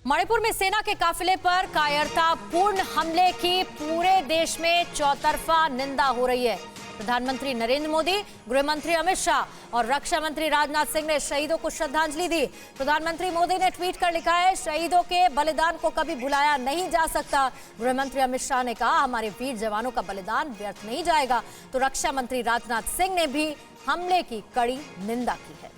मणिपुर में सेना के काफिले पर कायरतापूर्ण हमले की पूरे देश में चौतरफा निंदा हो रही है। प्रधानमंत्री नरेंद्र मोदी, गृह मंत्री अमित शाह और रक्षा मंत्री राजनाथ सिंह ने शहीदों को श्रद्धांजलि दी। प्रधानमंत्री मोदी ने ट्वीट कर लिखा है, शहीदों के बलिदान को कभी भुलाया नहीं जा सकता। गृह मंत्री अमित शाह ने कहा, हमारे वीर जवानों का बलिदान व्यर्थ नहीं जाएगा। तो रक्षा मंत्री राजनाथ सिंह ने भी हमले की कड़ी निंदा की है।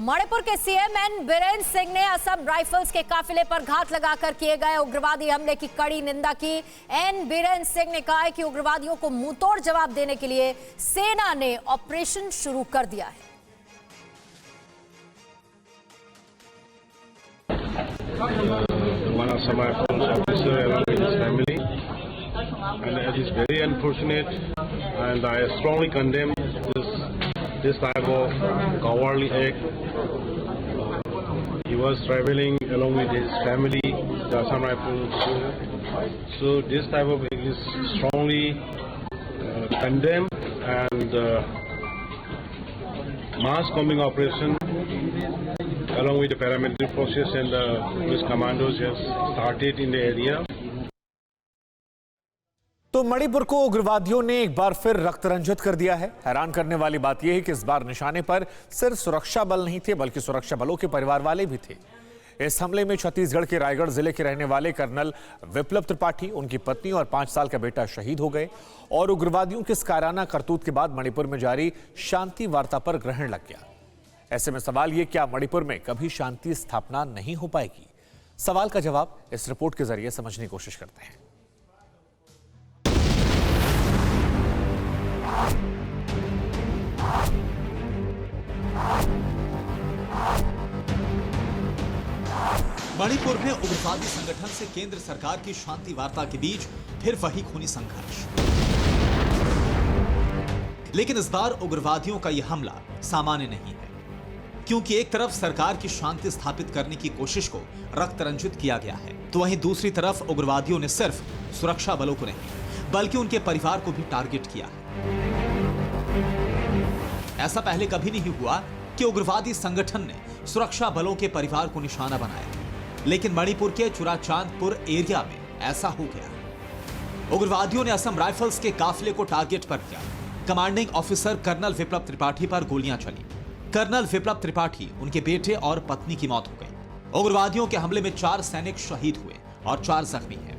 मणिपुर के सीएम एन बीरेन सिंह ने असम राइफल्स के काफिले पर घात लगाकर किए गए उग्रवादी हमले की कड़ी निंदा की। एन बीरेन सिंह ने कहा है कि उग्रवादियों को मुंहतोड़ जवाब देने के लिए सेना ने ऑपरेशन शुरू कर दिया है। This type of cowardly act. He was traveling along with his family, the Assam Rifles. So this type of act is strongly condemned, and mass combing operation along with the paramilitary forces and the police commandos has started in the area. तो मणिपुर को उग्रवादियों ने एक बार फिर रक्त रंजित कर दिया है। हैरान करने वाली बात यह है कि इस बार निशाने पर सिर्फ सुरक्षा बल नहीं थे, बल्कि सुरक्षा बलों के परिवार वाले भी थे। इस हमले में छत्तीसगढ़ के रायगढ़ जिले के रहने वाले कर्नल विप्लव त्रिपाठी, उनकी पत्नी और 5 साल का बेटा शहीद हो गए। और उग्रवादियों के इस कायराना करतूत के बाद मणिपुर में जारी शांति वार्ता पर ग्रहण लग गया। ऐसे में सवाल ये, क्या मणिपुर में कभी शांति स्थापना नहीं हो पाएगी? सवाल का जवाब इस रिपोर्ट के जरिए समझने की कोशिश करते हैं। मणिपुर में उग्रवादी संगठन से केंद्र सरकार की शांति वार्ता के बीच फिर वही खूनी संघर्ष। लेकिन इस बार उग्रवादियों का यह हमला सामान्य नहीं है, क्योंकि एक तरफ सरकार की शांति स्थापित करने की कोशिश को रक्त रंजित किया गया है, तो वहीं दूसरी तरफ उग्रवादियों ने सिर्फ सुरक्षा बलों को नहीं, बल्कि उनके परिवार को भी टारगेट किया है। ऐसा पहले कभी नहीं हुआ कि उग्रवादी संगठन ने सुरक्षा बलों के परिवार को निशाना बनाया, लेकिन मणिपुर के चुराचांदपुर एरिया में ऐसा हो गया। उग्रवादियों ने असम राइफल्स के काफिले को टारगेट पर किया। कमांडिंग ऑफिसर कर्नल विप्लव त्रिपाठी पर गोलियां चली। कर्नल विप्लव त्रिपाठी, उनके बेटे और पत्नी की मौत हो गई। उग्रवादियों के हमले में 4 सैनिक शहीद हुए और 4 जख्मी हैं।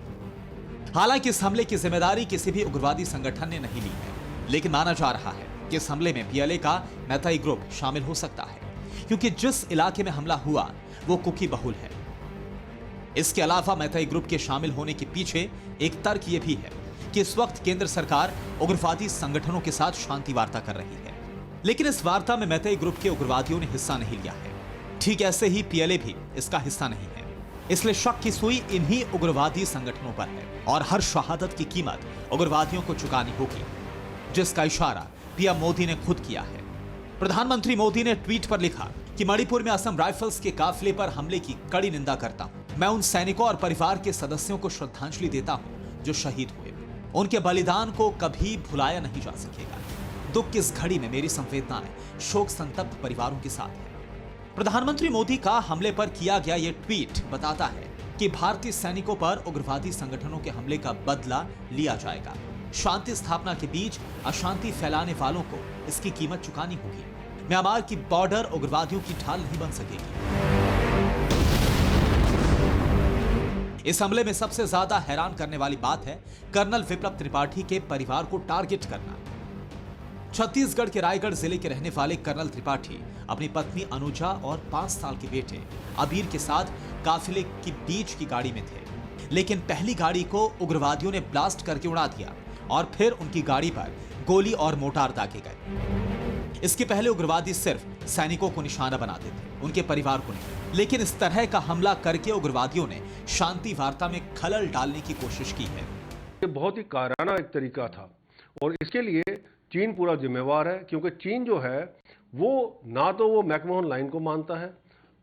हालांकि इस हमले की जिम्मेदारी किसी भी उग्रवादी संगठन ने नहीं ली है, लेकिन माना जा रहा है कि इस हमले में पीएलए का मैथाई ग्रुप शामिल हो सकता है, क्योंकि जिस इलाके में हमला हुआ वो कुकी बहुल है। इसके अलावा मैथाई ग्रुप के शामिल होने के पीछे एक तर्क यह भी है कि इस वक्त केंद्र सरकार उग्रवादी संगठनों के साथ शांति वार्ता कर रही है, लेकिन इस वार्ता में मैथाई ग्रुप के उग्रवादियों ने हिस्सा नहीं लिया है। ठीक ऐसे ही पीएलए भी इसका हिस्सा नहीं है, इसलिए शक की सुई इन्हीं उग्रवादी संगठनों पर है और हर शहादत की कीमत उग्रवादियों को चुकानी होगी, जिसका इशारा पीएम मोदी ने खुद किया है। प्रधानमंत्री मोदी ने ट्वीट पर लिखा कि मणिपुर में असम राइफल्स के काफिले पर हमले की कड़ी निंदा करता हूं। मैं उन सैनिकों और परिवार के सदस्यों को श्रद्धांजलि देता हूं जो शहीद हुए। उनके बलिदान को कभी भुलाया नहीं जा सकेगा। दुख की इस घड़ी में मेरी संवेदनाएं शोक संतप्त परिवारों के साथ है। प्रधानमंत्री मोदी का हमले पर किया गया यह ट्वीट बताता है कि भारतीय सैनिकों पर उग्रवादी संगठनों के हमले का बदला लिया जाएगा। शांति स्थापना के बीच अशांति फैलाने वालों को इसकी कीमत चुकानी होगी। म्यांमार की बॉर्डर उग्रवादियों की ढाल नहीं बन सकेगी। इस हमले में सबसे ज्यादा हैरान करने वाली बात है कर्नल विप्लव त्रिपाठी के परिवार को टारगेट करना। छत्तीसगढ़ के रायगढ़ जिले के रहने वाले कर्नल त्रिपाठी अपनी पत्नी अनुजा और 5 साल के बेटे अबीर के साथ काफिले के बीच की गाड़ी में थे, लेकिन पहली गाड़ी को उग्रवादियों ने ब्लास्ट करके उड़ा दिया और फिर उनकी गाड़ी पर गोली और मोटार दागे गए। इसके पहले उग्रवादी सिर्फ सैनिकों को निशाना बनाते थे, उनके परिवार को नहीं, लेकिन इस तरह का हमला करके उग्रवादियों ने शांति वार्ता में खलल डालने की कोशिश की है। ये बहुत ही कायराना एक तरीका था और इसके लिए चीन पूरा जिम्मेवार है, क्योंकि चीन जो है वो ना तो वो मैकमोहन लाइन को मानता है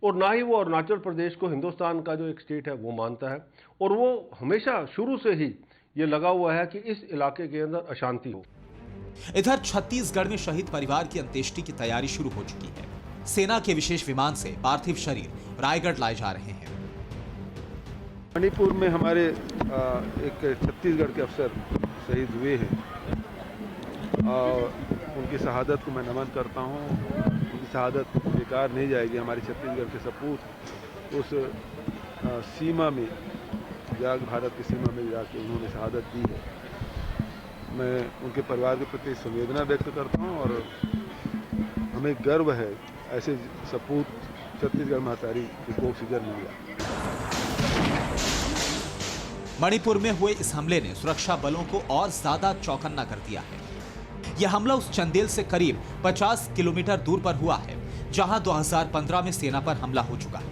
और ना ही वो अरुणाचल प्रदेश को हिंदुस्तान का जो एक स्टेट है वो मानता है, और वो हमेशा शुरू से ही ये लगा हुआ है कि इस इलाके के अंदर अशांति हो। इधर छत्तीसगढ़ में शहीद परिवार की अंत्येष्टि की तैयारी शुरू हो चुकी है। सेना के विशेष विमान से पार्थिव शरीर रायगढ़ लाए जा रहे हैं। मणिपुर में हमारे एक छत्तीसगढ़ के अफसर शहीद हुए हैं और उनकी शहादत को मैं नमन करता हूं। उनकी शहादत बेकार नहीं जाएगी। हमारे छत्तीसगढ़ के सपूत उस सीमा में भारत की सीमा में जाके उन्होंने शहादत दी है। मैं उनके परिवार के प्रति संवेदना व्यक्त करता हूं और हमें गर्व है ऐसे सपूत छत्तीसगढ़ महातारी की कोख से जन्म लिया। मणिपुर में हुए इस हमले ने सुरक्षा बलों को और ज्यादा चौकन्ना कर दिया है। यह हमला उस चंदेल से करीब 50 किलोमीटर दूर पर हुआ है, जहां 2015 में सेना पर हमला हो चुका है।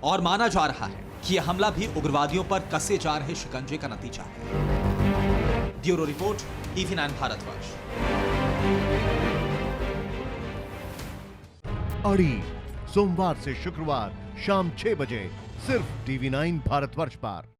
और माना जा रहा है कि यह हमला भी उग्रवादियों पर कसे जा रहे शिकंजे का नतीजा है। Bureau report, TV9 Bharatvarsh. अड़ी सोमवार से शुक्रवार शाम 6 बजे सिर्फ TV9 भारतवर्ष पर।